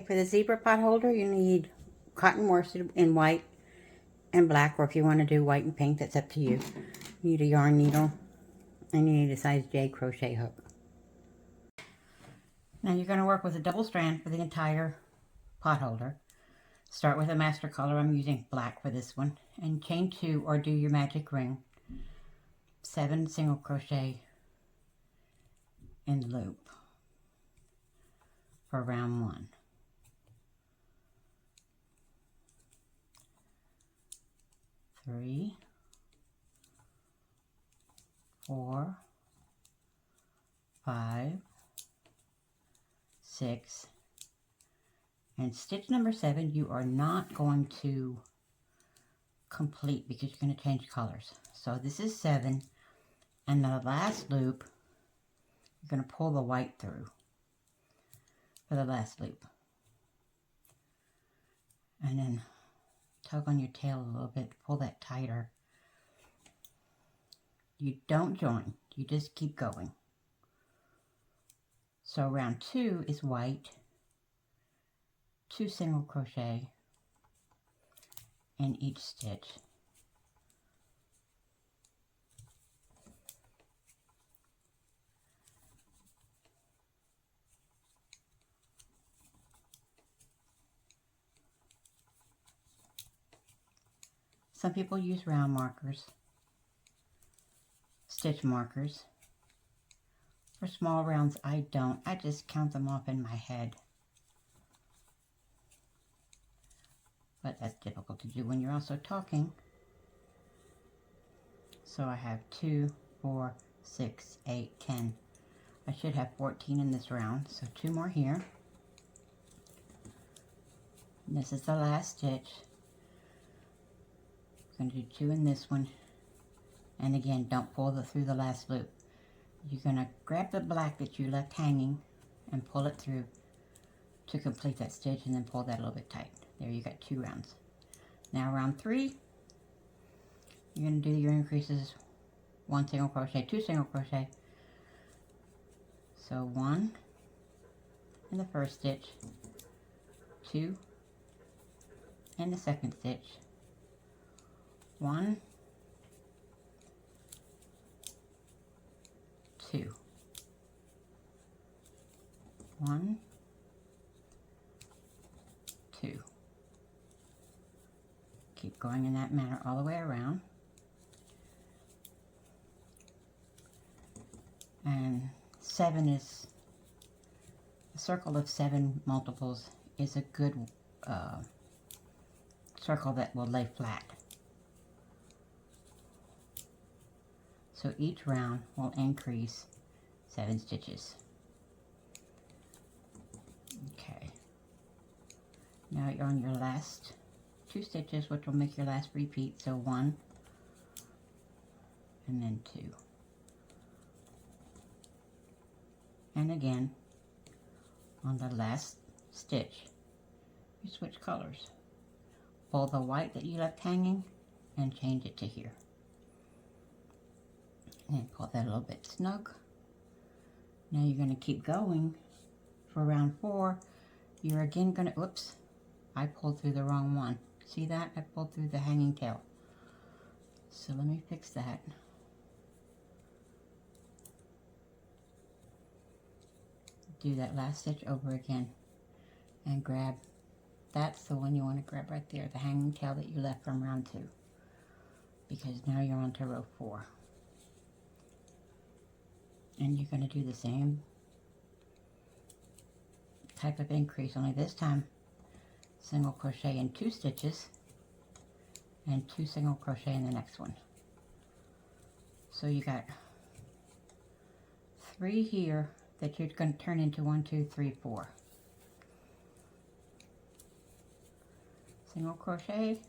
for the zebra pot holder, you need cotton worsted in white and black, or if you want to do white and pink, that's up to you. You need a yarn needle, and you need a size J crochet hook. Now you're going to work with a double strand for the entire pot holder. Start with a master color. I'm using black for this one. And chain 2 or do your magic ring. 7 single crochet in the loop for round 1. Three, 4, 5, 6, and stitch number 7 you are not going to complete because you're going to change colors. So this is 7, and the last loop you're going to pull the white through for the last loop, and then tug on your tail a little bit to pull that tighter. You don't join, you just keep going. So round 2 is white, 2 single crochet in each stitch. Some people use round markers, stitch markers. For small rounds, I don't. I just count them off in my head. But that's difficult to do when you're also talking. So I have 2, 4, 6, 8, 10. I should have 14 in this round, so 2 more here. And this is the last stitch. I'm going to do 2 in this one. And again, don't pull through the last loop. You're going to grab the black that you left hanging and pull it through to complete that stitch, and then pull that a little bit tight. There, you got 2 rounds. Now round 3, you're going to do your increases, 1 single crochet, 2 single crochet. So 1 in the first stitch, 2 in the second stitch, 1, 2, 1, 2. Keep going in that manner all the way around. And 7 is, a circle of 7 multiples is a good circle that will lay flat. So each round will increase 7 stitches. Okay. Now you're on your last 2 stitches, which will make your last repeat. So 1 and then 2. And again, on the last stitch, you switch colors. Pull the white that you left hanging and change it to here. And pull that a little bit snug. Now you're going to keep going for round 4. You're again going to, whoops, I pulled through the wrong one. See that? I pulled through the hanging tail. So let me fix that. Do that last stitch over again and grab, that's the one you want to grab right there, the hanging tail that you left from round 2, because now you're on to row 4. And you're going to do the same type of increase, only this time single crochet in 2 stitches and 2 single crochet in the next one. So you got 3 here that you're going to turn into 1, 2, 3, 4. Single crochet,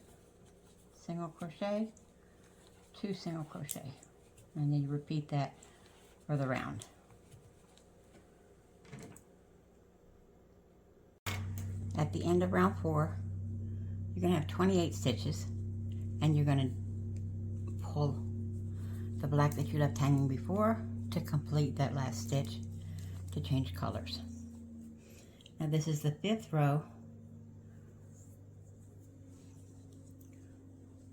2 single crochet, and then you repeat that for the round. At the end of round 4, you're going to have 28 stitches, and you're going to pull the black that you left hanging before to complete that last stitch to change colors. Now this is the 5th row.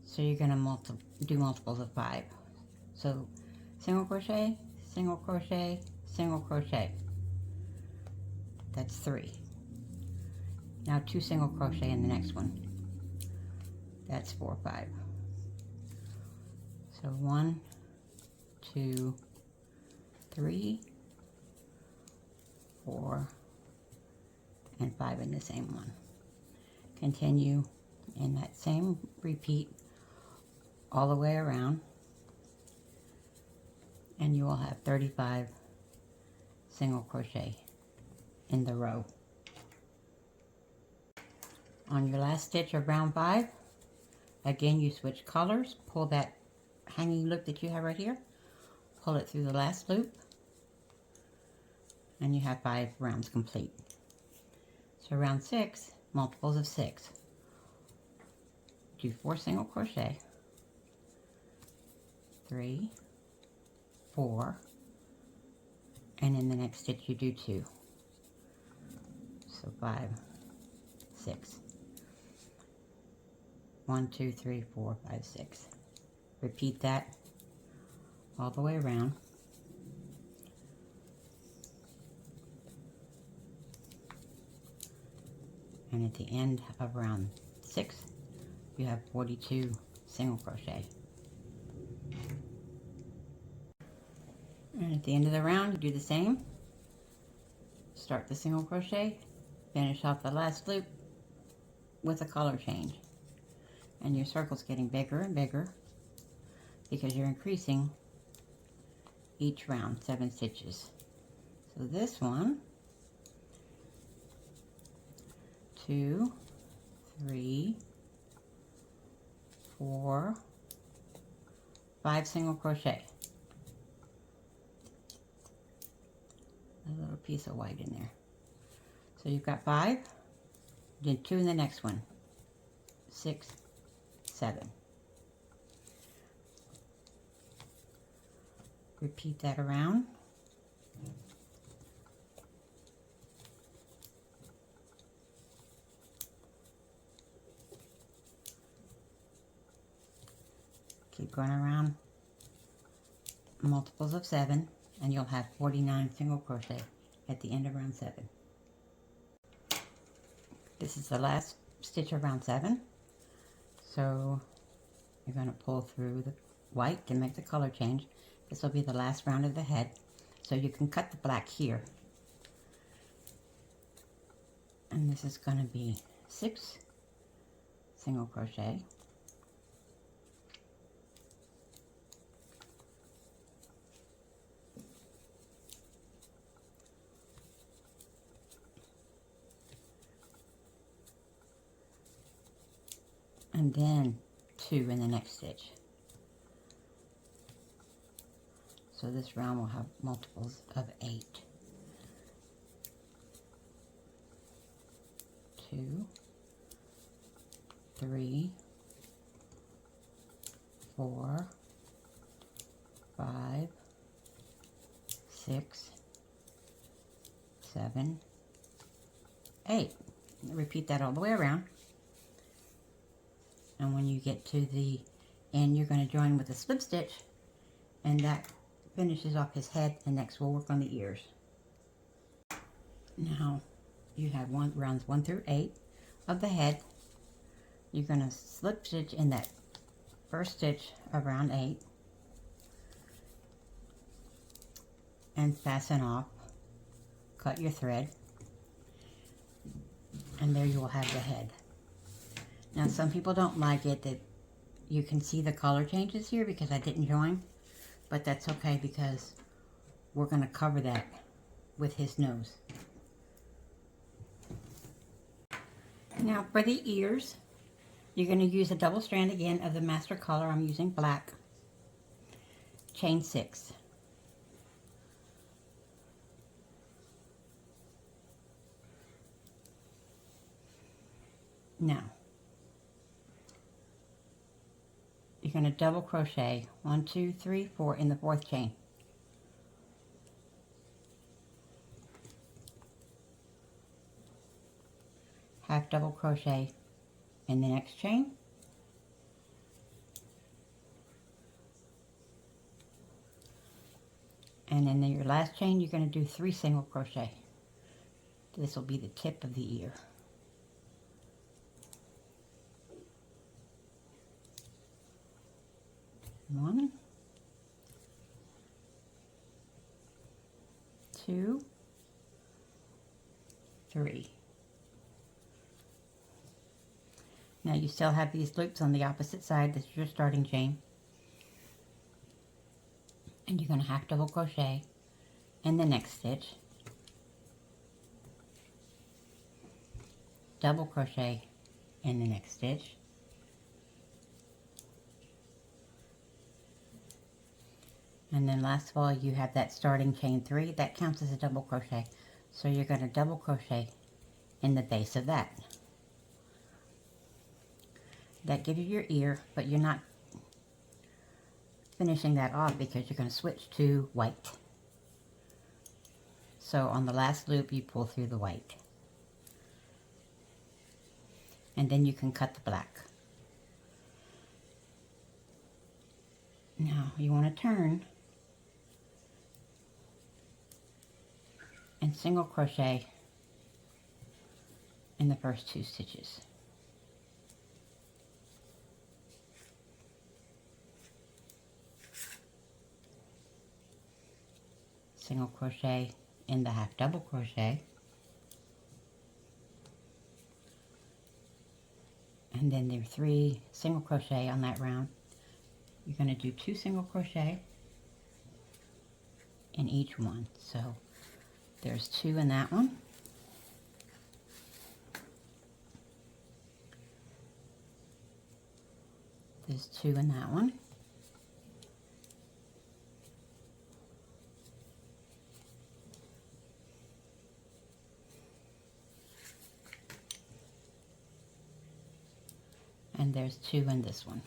So you're going to do multiples of 5. So single crochet, single crochet, single crochet. That's 3. Now 2 single crochet in the next one. That's 4, 5. So 1, 2, 3, 4, and 5 in the same one. Continue in that same repeat all the way around, and you will have 35 single crochet in the row. On your last stitch of round 5, again you switch colors, pull that hanging loop that you have right here, pull it through the last loop, and you have 5 rounds complete. So round 6, multiples of 6. Do 4 single crochet, 3, 4, and in the next stitch you do 2. So 5, 6. 1, 2, 3, 4, 5, 6. Repeat that all the way around. And at the end of round 6, you have 42 single crochet. And at the end of the round, you do the same. Start the single crochet, finish off the last loop with a color change. And your circle's getting bigger and bigger because you're increasing each round 7 stitches. So this one, 2, 3, 4, 5 single crochet. A little piece of white in there. So you've got 5, then 2 in the next one. 6, 7. Repeat that around. Keep going around multiples of 7, and you'll have 49 single crochet at the end of round 7. This is the last stitch of round 7. So you're going to pull through the white to make the color change. This will be the last round of the head. So you can cut the black here. And this is going to be 6 single crochet. And then 2 in the next stitch. So this round will have multiples of 8. 2, 3, 4, 5, 6, 7, 8. Repeat that all the way around. And when you get to the end, you're going to join with a slip stitch, and that finishes off his head, and next we'll work on the ears. Now you have rounds 1 through 8 of the head. You're going to slip stitch in that first stitch of round 8 and fasten off, cut your thread, and there you will have the head. Now some people don't like it that you can see the color changes here because I didn't join, but that's okay because we're going to cover that with his nose. Now for the ears, you're going to use a double strand again of the master color. I'm using black. Chain 6. Now you're going to double crochet 1, 2, 3, 4 in the 4th chain. half double crochet in the next chain, and in your last chain you're going to do 3 single crochet. This will be the tip of the ear. 1, 2, 3. Now you still have these loops on the opposite side. This is your starting chain. And you're going to half double crochet in the next stitch, double crochet in the next stitch, and then last of all you have that starting chain 3 that counts as a double crochet, so you're going to double crochet in the base of that. That gives you your ear, but you're not finishing that off because you're going to switch to white. So on the last loop you pull through the white, and then you can cut the black. Now you want to turn and single crochet in the first 2 stitches. Single crochet in the half double crochet, and then there are 3 single crochet on that round. You're going to do 2 single crochet in each one. So there's 2 in that one, there's 2 in that one, and there's 2 in this one.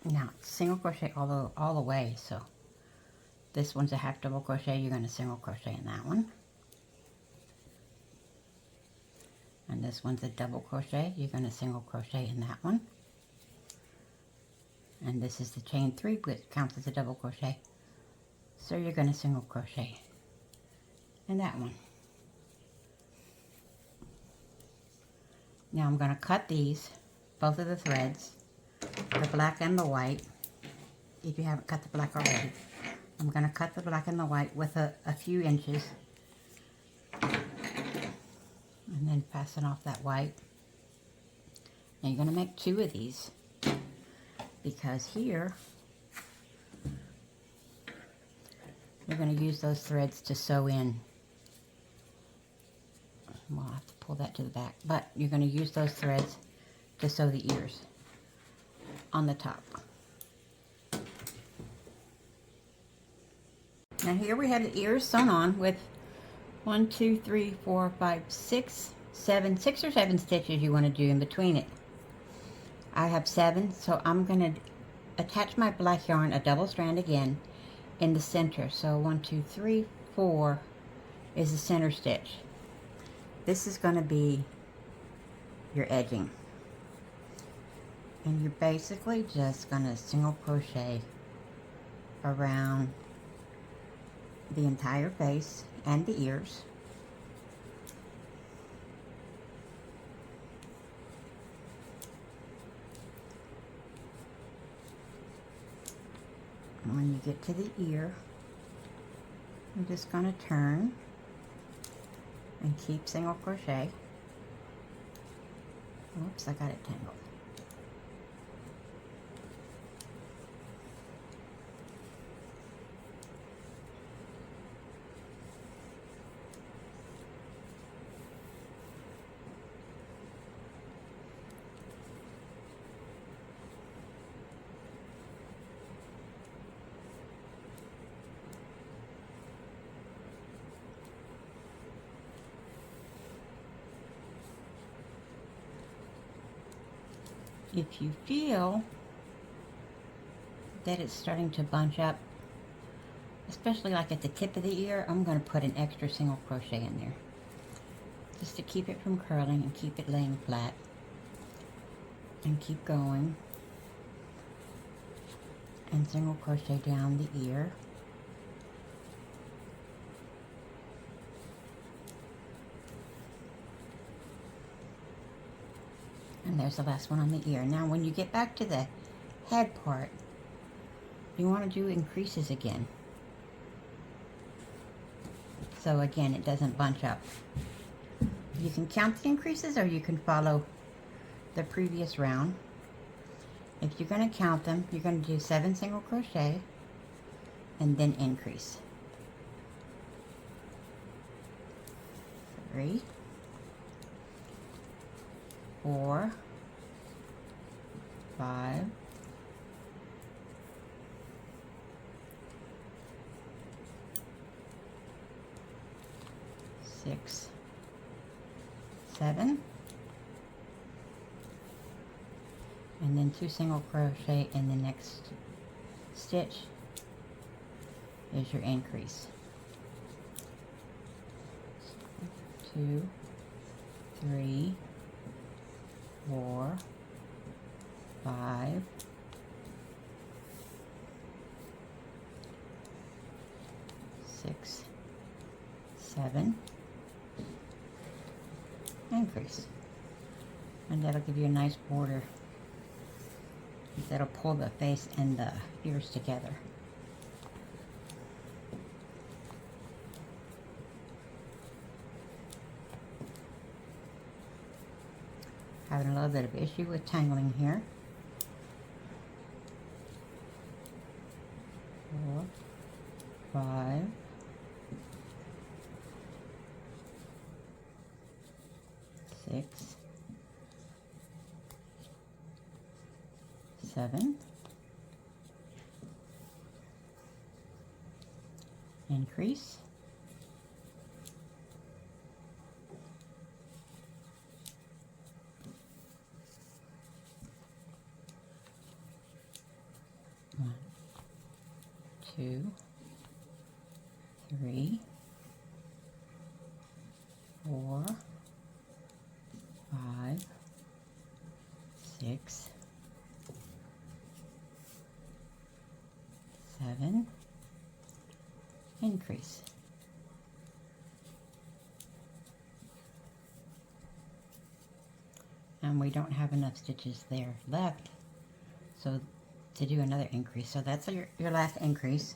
Now single crochet all the way, so this one's a half double crochet, you're going to single crochet in that one, and this one's a double crochet, you're going to single crochet in that one, and this is the chain 3 which counts as a double crochet, so you're going to single crochet in that one. Now I'm going to cut these, both of the threads, the black and the white. If you haven't cut the black already, I'm going to cut the black and the white with a few inches, and then passing off that white. Now you're going to make 2 of these, because here you're going to use those threads to sew in. Well, I'll have to pull that to the back, but you're going to use those threads to sew the ears on the top. Now here we have the ears sewn on with 1, 2, 3, 4, 5, 6, 7, 6 or 7 stitches you want to do in between it. I have 7, so I'm going to attach my black yarn a double strand again in the center. So 1, 2, 3, 4 is the center stitch. This is going to be your edging, and you're basically just going to single crochet around the entire face and the ears. And when you get to the ear, I'm just going to turn and keep single crochet. Oops, I got it tangled. If you feel that it's starting to bunch up especially like at the tip of the ear, I'm going to put an extra single crochet in there just to keep it from curling and keep it laying flat, and keep going and single crochet down the ear. And there's the last one on the ear. Now when you get back to the head part, you want to do increases again. So again, it doesn't bunch up. You can count the increases or you can follow the previous round. If you're going to count them, you're going to do 7 single crochet and then increase. 3, 4, 5, 6, 7, and then 2 single crochet in the next stitch is your increase. 2, 3, 4, 5, 6, 7, increase. And that'll give you a nice border that'll pull the face and the ears together. Having a little bit of issue with tangling here. 4, 5, 6, 7, increase, 1, 2, 3, 4, 5, 6, 7, increase. And we don't have enough stitches there left, so to do another increase. So that's your last increase.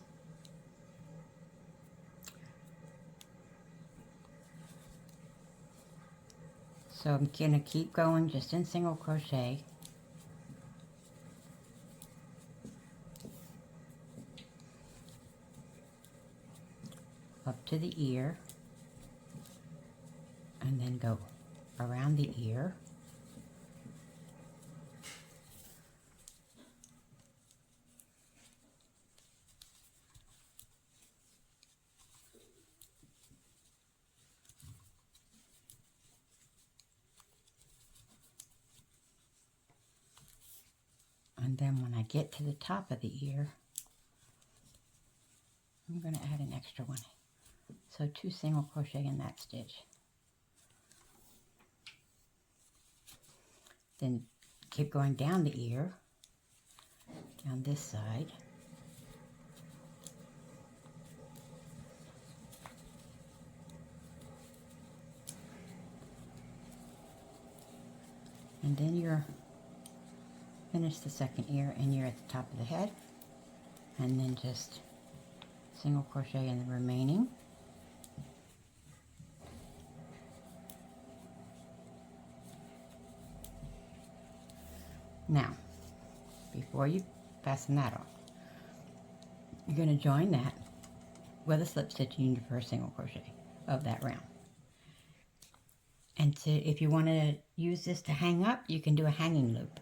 So I'm gonna keep going just in single crochet. Up to the ear, and then go around the ear. And then when I get to the top of the ear, I'm going to add an extra one. So 2 single crochet in that stitch. Then keep going down the ear, down this side. And then you're finish the second ear and you're at the top of the head. And then just single crochet in the remaining. Now, before you fasten that off, you're going to join that with a slip stitch in your first single crochet of that round. And if you want to use this to hang up, you can do a hanging loop.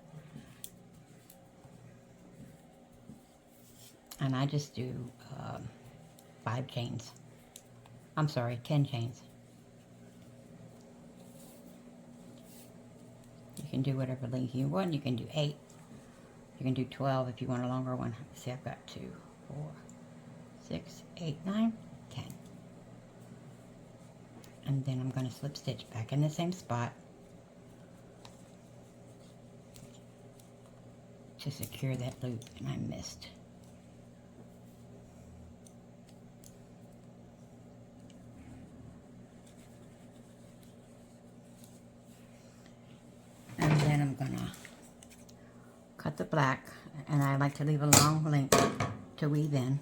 And I just do 5 chains. I'm sorry, 10 chains. You can do whatever length you want. You can do 8. You can do 12 if you want a longer one. See, I've got 2, 4, 6, 8, 9, 10. And then I'm going to slip stitch back in the same spot to secure that loop, and I missed. And then I'm going to cut the black, and I like to leave a long length to weave in.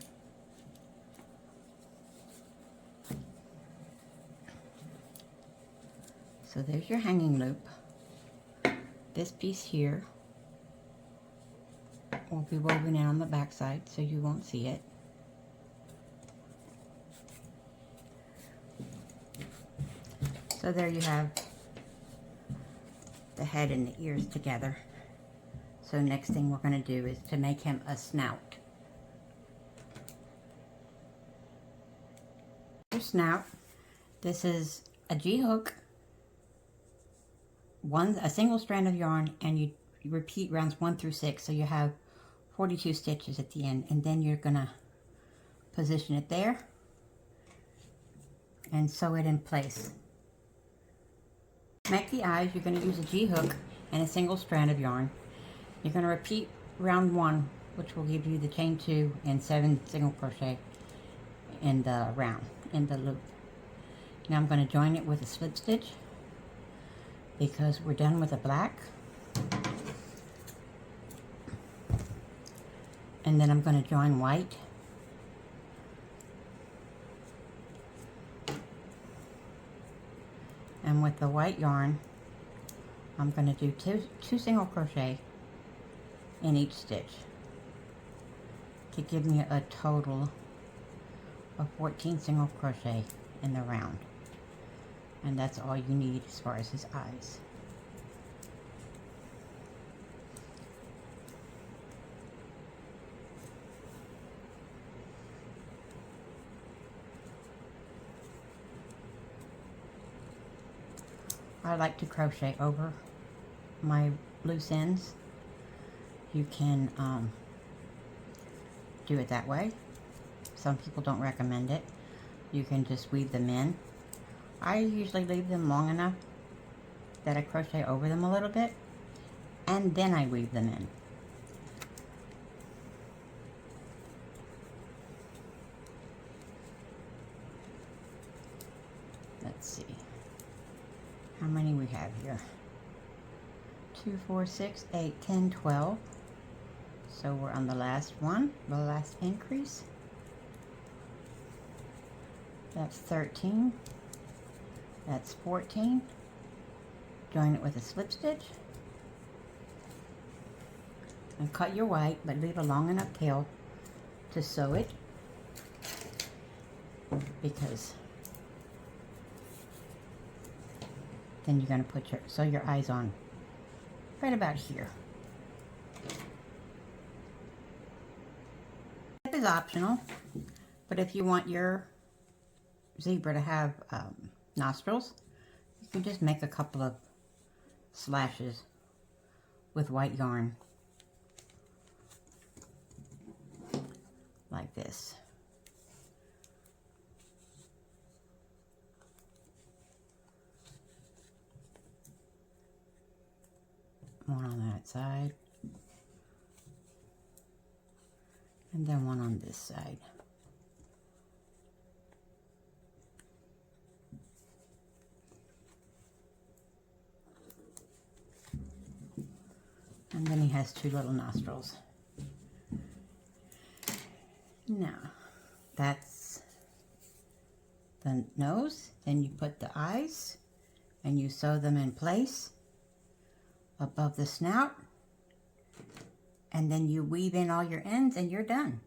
So there's your hanging loop. This piece here will be woven in on the back side, so you won't see it. So there you have the head and the ears together. So next thing we're going to do is to make him a snout. Your snout, this is a G-hook, a single strand of yarn, and you repeat rounds 1 through 6, so you have 42 stitches at the end, and then you're going to position it there and sew it in place. To make the eyes, you're going to use a G-hook and a single strand of yarn. You're going to repeat round 1, which will give you the chain 2 and 7 single crochet in the round, in the loop. Now I'm going to join it with a slip stitch because we're done with the black. And then I'm going to join white. And with the white yarn, I'm going to do two single crochet in each stitch to give me a total of 14 single crochet in the round. And that's all you need as far as his eyes. I like to crochet over my loose ends. You can do it that way. Some people don't recommend it. You can just weave them in. I usually leave them long enough that I crochet over them a little bit, and then I weave them in. Let's see how many we have here. 2, 4, 6, 8, 10, 12. So we're on the last one, the last increase. That's 13. That's 14. Join it with a slip stitch. And cut your white, but leave a long enough tail to sew it. Because then you're going to sew your eyes on right about here. That is optional, but if you want your zebra to have nostrils, you can just make a couple of slashes with white yarn like this. One on that side, and then one on this side. And then he has 2 little nostrils. Now, that's the nose. Then you put the eyes and you sew them in place above the snout. And then you weave in all your ends and you're done.